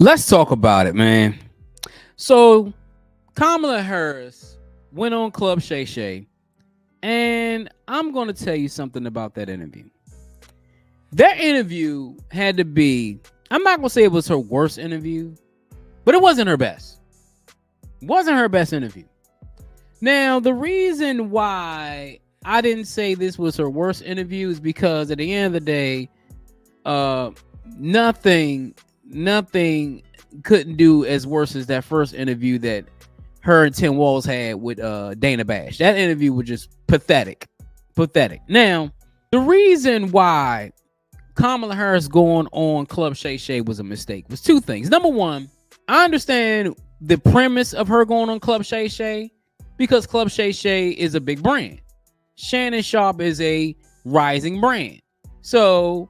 Let's talk about it, man. So Kamala Harris went on Club Shay Shay, and I'm going to tell you something about that interview. That interview had to be, I'm not going to say it was her worst interview, but it wasn't her best. It wasn't her best interview. Now, the reason why I didn't say this was her worst interview is because at the end of the day, nothing couldn't do as worse as that first interview that her and Tim Walz had with Dana Bash. That interview was just pathetic. Now, the reason why Kamala Harris going on Club Shay Shay was a mistake was two things. Number one, I understand the premise of her going on Club Shay Shay because Club Shay Shay is a big brand. Shannon Sharpe is a rising brand. So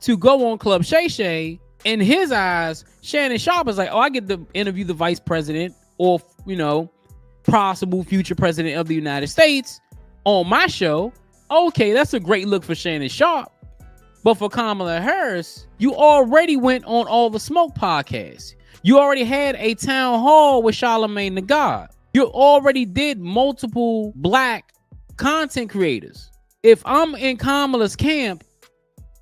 to go on Club Shay Shay, in his eyes, Shannon Sharpe is like, oh, I get to interview the vice president or, possible future president of the United States on my show. Okay, that's a great look for Shannon Sharpe. But for Kamala Harris, you already went on All the Smoke podcast. You already had a town hall with Charlamagne the God. You already did multiple black content creators. If I'm in Kamala's camp,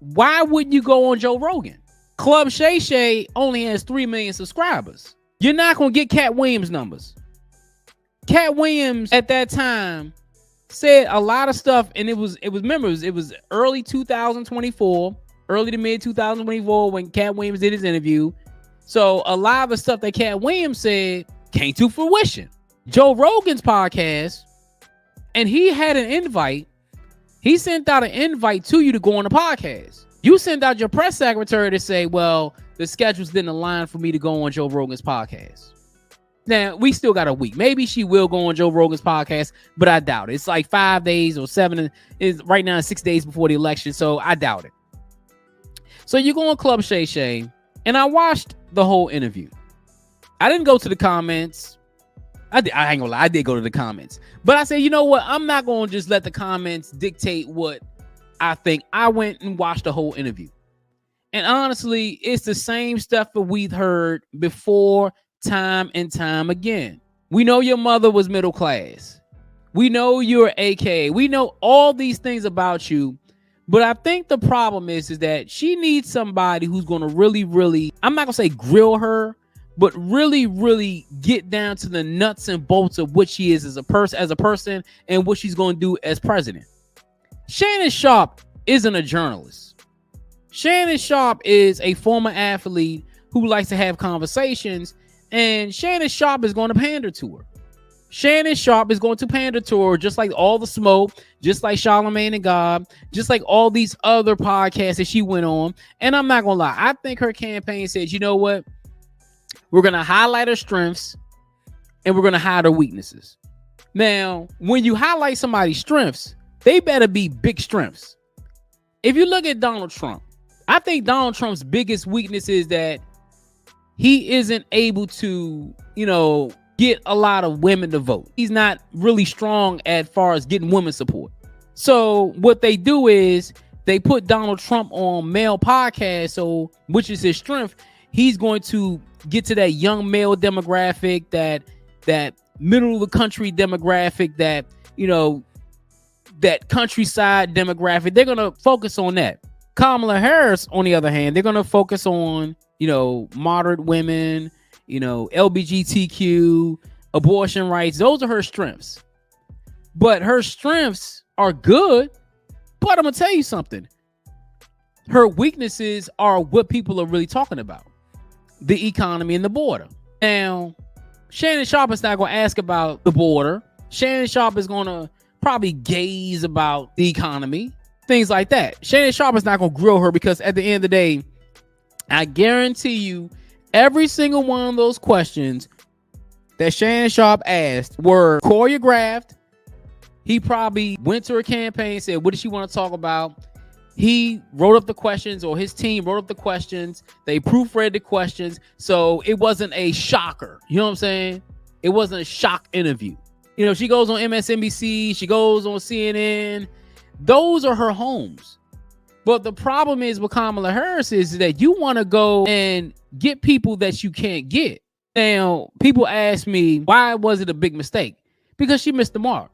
why wouldn't you go on Joe Rogan? Club Shay Shay only has 3 million subscribers. You're not going to get Cat Williams numbers. Cat Williams at that time said a lot of stuff, and it was early 2024, early to mid 2024 when Cat Williams did his interview. So a lot of the stuff that Cat Williams said came to fruition. Joe Rogan's podcast, and he had an invite. He sent out an invite to you to go on the podcast. You sent out your press secretary to say, well, the schedules didn't align for me to go on Joe Rogan's podcast. Now, we still got a week. Maybe she will go on Joe Rogan's podcast, but I doubt it. It's like 5 days or 7. Is right now 6 days before the election, so I doubt it. So you go on Club Shay Shay, and I watched the whole interview. I didn't go to the comments. I ain't gonna lie, I did go to the comments. But I said, you know what? I'm not gonna just let the comments dictate what I think. I went and watched the whole interview. And honestly, it's the same stuff that we've heard before, time and time again. We know your mother was middle class. We know you're AKA. We know all these things about you. But I think the problem is that she needs somebody who's going to really, I'm not going to say grill her, but really get down to the nuts and bolts of what she is as a person and what she's going to do as president. Shannon Sharpe isn't a journalist. Shannon Sharpe is a former athlete who likes to have conversations, and Shannon Sharpe is going to pander to her. Shannon Sharpe is going to pander to her just like All the Smoke, just like Charlamagne the God, just like all these other podcasts that she went on. And I'm not going to lie, I think her campaign said, you know what? We're going to highlight her strengths and we're going to hide her weaknesses. Now, when you highlight somebody's strengths, they better be big strengths. If you look at Donald Trump, I think Donald Trump's biggest weakness is that he isn't able to, get a lot of women to vote. He's not really strong as far as getting women support. So what they do is they put Donald Trump on male podcasts, so which is his strength. He's going to get to that young male demographic, that middle of the country demographic, that that countryside demographic. They're going to focus on that. Kamala Harris, on the other hand, they're going to focus on, moderate women, LGBTQ, abortion rights. Those are her strengths. But her strengths are good. But I'm going to tell you something. Her weaknesses are what people are really talking about. The economy and the border. Now, Shannon Sharpe is not going to ask about the border. Shannon Sharpe is going to probably gaze about the economy, things like that. Shannon Sharpe is not going to grill her because at the end of the day, I guarantee you every single one of those questions that Shannon Sharpe asked were choreographed. He probably went to her campaign, said, what does she want to talk about? He wrote up the questions, or his team wrote up the questions. They proofread the questions. So it wasn't a shocker. You know what I'm saying? It wasn't a shock interview. She goes on MSNBC. She goes on CNN. Those are her homes. But the problem is with Kamala Harris is that you want to go and get people that you can't get. Now, people ask me, why was it a big mistake? Because she missed the mark.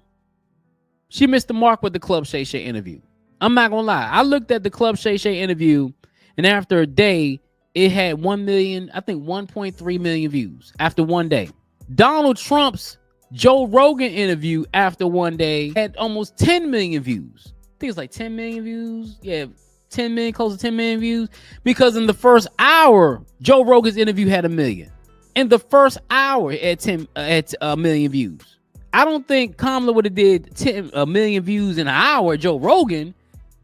She missed the mark with the Club Shay Shay interview. I'm not going to lie. I looked at the Club Shay Shay interview, and after a day, it had 1 million, I think 1.3 million views after one day. Donald Trump's Joe Rogan interview after one day had almost 10 million views. I think it's like 10 million views. Yeah, 10 million, close to 10 million views. Because in the first hour, Joe Rogan's interview had 1 million. In the first hour, it had 1 million views. I don't think Kamala would have did 1 million views in an hour, Joe Rogan,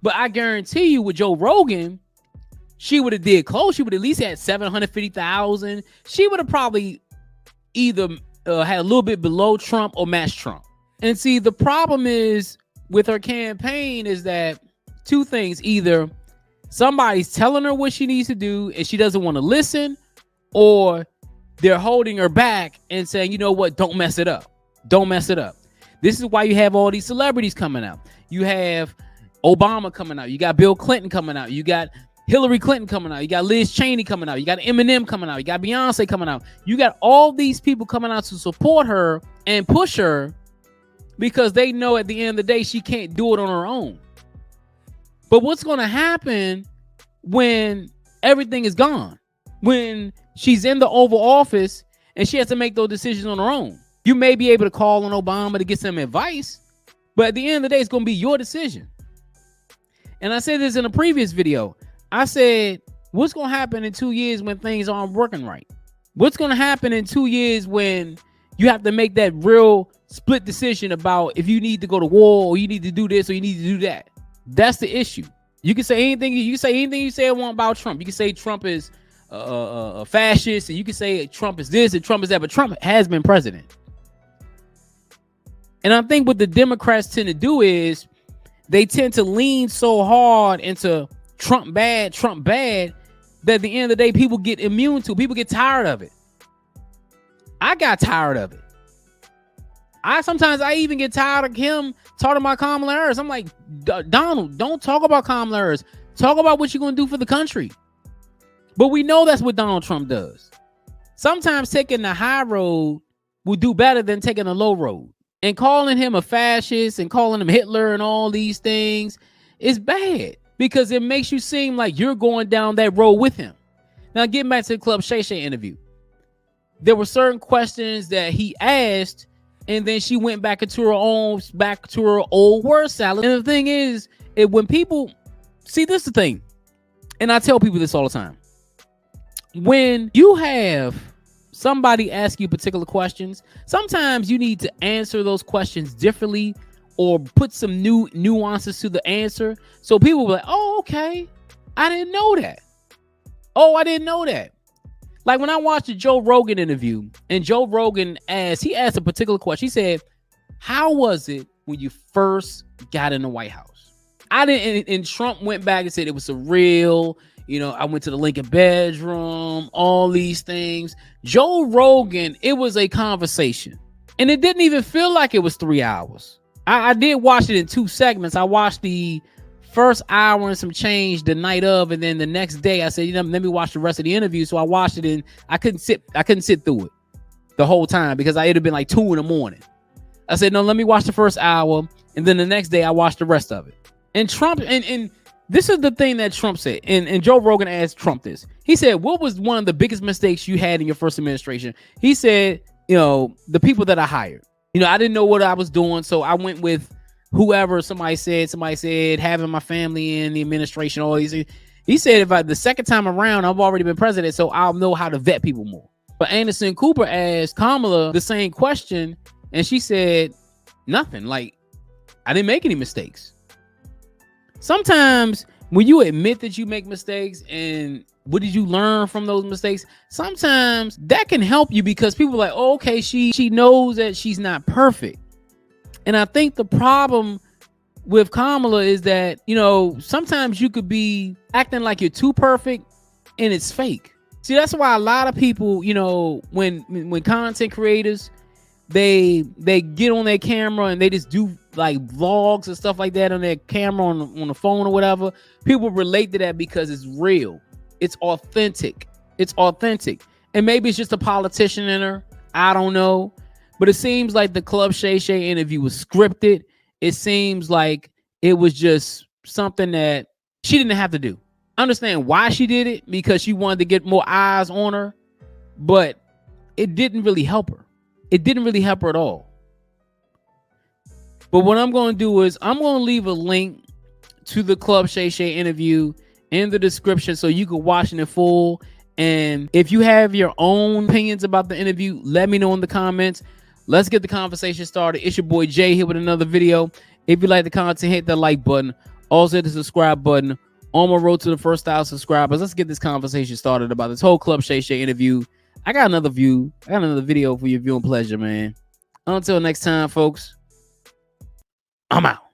but I guarantee you with Joe Rogan, she would have did close. She would at least had 750,000. She would have probably either had a little bit below Trump or matched Trump. And see, the problem is with her campaign is that two things: either somebody's telling her what she needs to do and she doesn't want to listen, or they're holding her back and saying, you know what, don't mess it up. Don't mess it up. This is why you have all these celebrities coming out. You have Obama coming out. You got Bill Clinton coming out. You got Hillary Clinton coming out. You got Liz Cheney coming out. You got Eminem coming out. You got Beyonce coming out. You got all these people coming out to support her and push her because they know at the end of the day she can't do it on her own. But what's going to happen when everything is gone? When she's in the Oval Office and she has to make those decisions on her own. You may be able to call on Obama to get some advice, but at the end of the day, it's going to be your decision. And I said this in a previous video. I said, what's going to happen in 2 years when things aren't working right? What's going to happen in 2 years when you have to make that real split decision about if you need to go to war or you need to do this or you need to do that? That's the issue. You can say anything. You say about Trump. You can say Trump is a fascist, and you can say Trump is this and Trump is that, but Trump has been president. And I think what the Democrats tend to do is they tend to lean so hard into Trump bad, that at the end of the day, people get immune to. People get tired of it. I got tired of it. Sometimes I even get tired of him talking about Kamala Harris. I'm like, Donald, don't talk about Kamala Harris. Talk about what you're going to do for the country. But we know that's what Donald Trump does. Sometimes taking the high road will do better than taking the low road. And calling him a fascist and calling him Hitler and all these things is bad because it makes you seem like you're going down that road with him. Now, getting back to the Club Shay Shay interview, there were certain questions that he asked, and then she went back to her old word salad. And the thing is, when people see, this is the thing, and I tell people this all the time. When you have somebody ask you particular questions, sometimes you need to answer those questions differently or put some new nuances to the answer. So people will be like, oh, okay. I didn't know that. Oh, I didn't know that. Like when I watched the Joe Rogan interview and Joe Rogan asked a particular question. He said, how was it when you first got in the White House? And Trump went back and said it was surreal. I went to the Lincoln bedroom, all these things. Joe Rogan, it was a conversation. And it didn't even feel like it was 3 hours. I did watch it in 2 segments. I watched the first hour and some change the night of, and then the next day I said, let me watch the rest of the interview. So I watched it and I couldn't sit through it the whole time because it'd have been like 2 a.m. I said, no, let me watch the first hour. And then the next day I watched the rest of it. And Trump, and this is the thing that Trump said, and Joe Rogan asked Trump this. He said, what was one of the biggest mistakes you had in your first administration? He said, the people that I hired. I didn't know what I was doing, so I went with whoever somebody said, having my family in the administration, all these things. He said, the second time around, I've already been president, so I'll know how to vet people more. But Anderson Cooper asked Kamala the same question, and she said, nothing. Like, I didn't make any mistakes. Sometimes when you admit that you make mistakes and what did you learn from those mistakes, sometimes that can help you because people are like, oh, okay, she knows that she's not perfect. And I think the problem with Kamala is that, sometimes you could be acting like you're too perfect and it's fake. See, that's why a lot of people, when content creators, they get on their camera and they just do like vlogs and stuff like that on their camera on the phone or whatever. People relate to that because it's real. It's authentic. It's authentic. And maybe it's just a politician in her. I don't know. But it seems like the Club Shay Shay interview was scripted. It seems like it was just something that she didn't have to do. I understand why she did it, because she wanted to get more eyes on her, but it didn't really help her. It didn't really help her at all. But what I'm going to do is I'm going to leave a link to the Club Shay Shay interview in the description so you can watch it in full. And if you have your own opinions about the interview, let me know in the comments. Let's get the conversation started. It's your boy Jay here with another video. If you like the content, hit that like button. Also hit the subscribe button. On my road to the first 1,000 subscribers. Let's get this conversation started about this whole Club Shay Shay interview. I got another video for your viewing pleasure, man. Until next time, folks, I'm out.